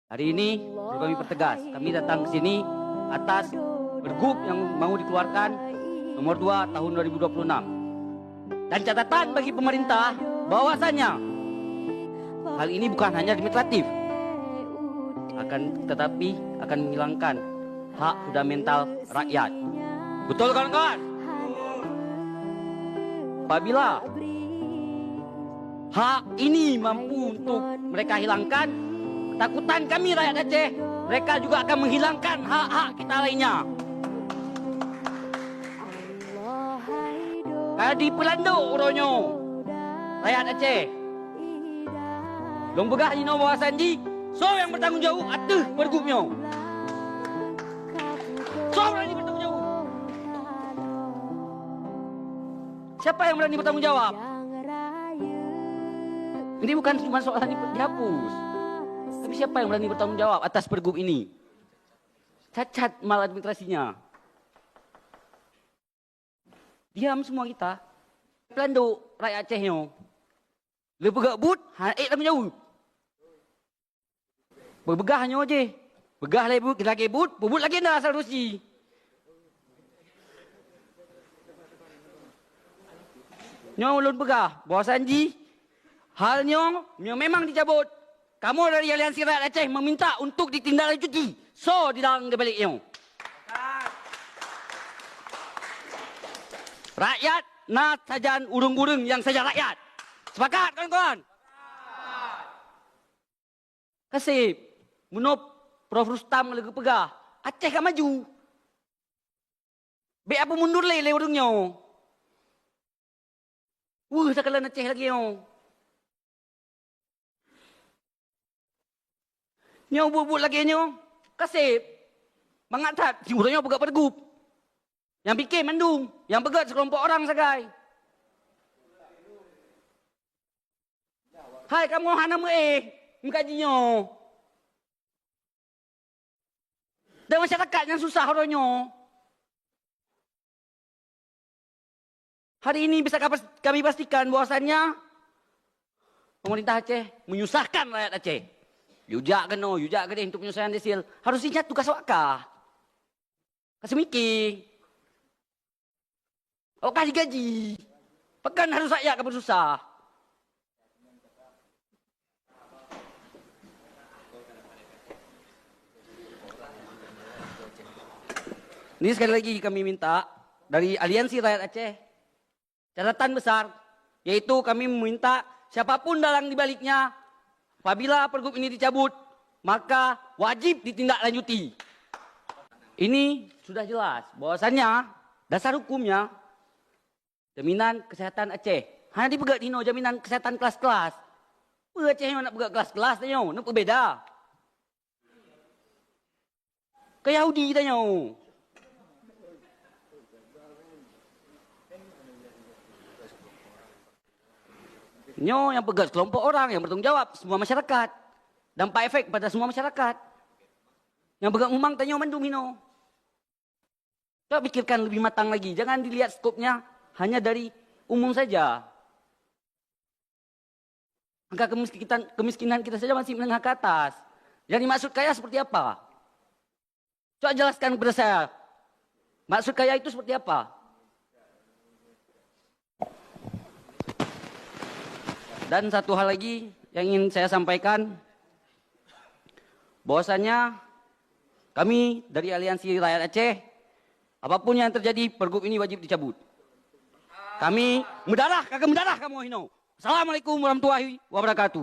Hari ini perlu kami pertegas, kami datang ke sini atas pergub yang mau dikeluarkan nomor 2 tahun 2026. Dan catatan bagi pemerintah bahwasanya hal ini bukan hanya administratif, tetapi akan menghilangkan hak fundamental rakyat. Betul kawan-kawan? Apabila hak ini mampu untuk mereka hilangkan, takutan kami rakyat Aceh, mereka juga akan menghilangkan hak-hak kita lainnya. Kalau di pelanduk uronyo rakyat Aceh, long begah ni no bawasan di, so yang bertanggung jawab atas pergubnya. So berani bertanggung jawab. Siapa yang berani bertanggung jawab? Ini bukan cuma soalan dihapus, tapi siapa yang berani bertanggung jawab atas pergub ini? Cacat maladministrasinya. Diam semua kita. Pelanduk rakyat Acehnya. Lebegak but, tanggung jawab. Berbegahnya aja. Begah lagi but, berbut lagi dah asal Rusi. Nyo ulun begah, bahwasan ji halnya memang dicabut. Kamu dari Aliansi Rakyat Aceh meminta untuk ditindaklanjuti. So di dalam kebaliknya. Rakyat nak sajan urung-urung yang saja rakyat. Sepakat kawan-kawan? Kasih menop Prof Rustam lagi pegah. Aceh kan maju. Be apa mundur le urungnya. Sakalan Aceh lagi yo. Nyo bubut lagi nyo. Kasih. Mengatat. Si urangnya pegak pergub. Yang bikin mendung. Yang pegat sekelompok orang sagai. Hai kamu hana mengkajinya. Dan masyarakat yang susah orangnya. Hari ini bisa kami pastikan bahwasannya pemerintah Aceh menyusahkan rakyat Aceh. Yujak kena untuk penyelesaian desil. Harus ingat tugas wakah. Kasih mikir. Oh kasih gaji. Pekan harus rakyat kapan susah. Ini sekali lagi kami minta dari Aliansi Rakyat Aceh catatan besar, yaitu kami meminta siapapun dalang dibaliknya, apabila pergub ini dicabut, maka wajib ditindaklanjuti. Ini sudah jelas bahwasannya dasar hukumnya jaminan kesehatan Aceh. Hanya dipegat dino jaminan kesehatan kelas-kelas. Aceh yang nak pegat kelas-kelas tanya, nak berbeda. Ke Yahudi tanya. Nyo yang pegat kelompok orang yang bertanggung jawab semua masyarakat. Dampak efek pada semua masyarakat. Yang pegat umang tanya mendung hino. Coba pikirkan lebih matang lagi. Jangan dilihat skopnya hanya dari umum saja. Angka kemiskinan kita saja masih menengah ke atas. Yang dimaksud kaya seperti apa? Coba jelaskan kepada saya. Maksud kaya itu seperti apa? Dan satu hal lagi yang ingin saya sampaikan, bahwasanya kami dari Aliansi Rakyat Aceh, apapun yang terjadi, pergub ini wajib dicabut. Kami mendarah, kagak mendarah kamu hino. Assalamualaikum warahmatullahi wabarakatuh.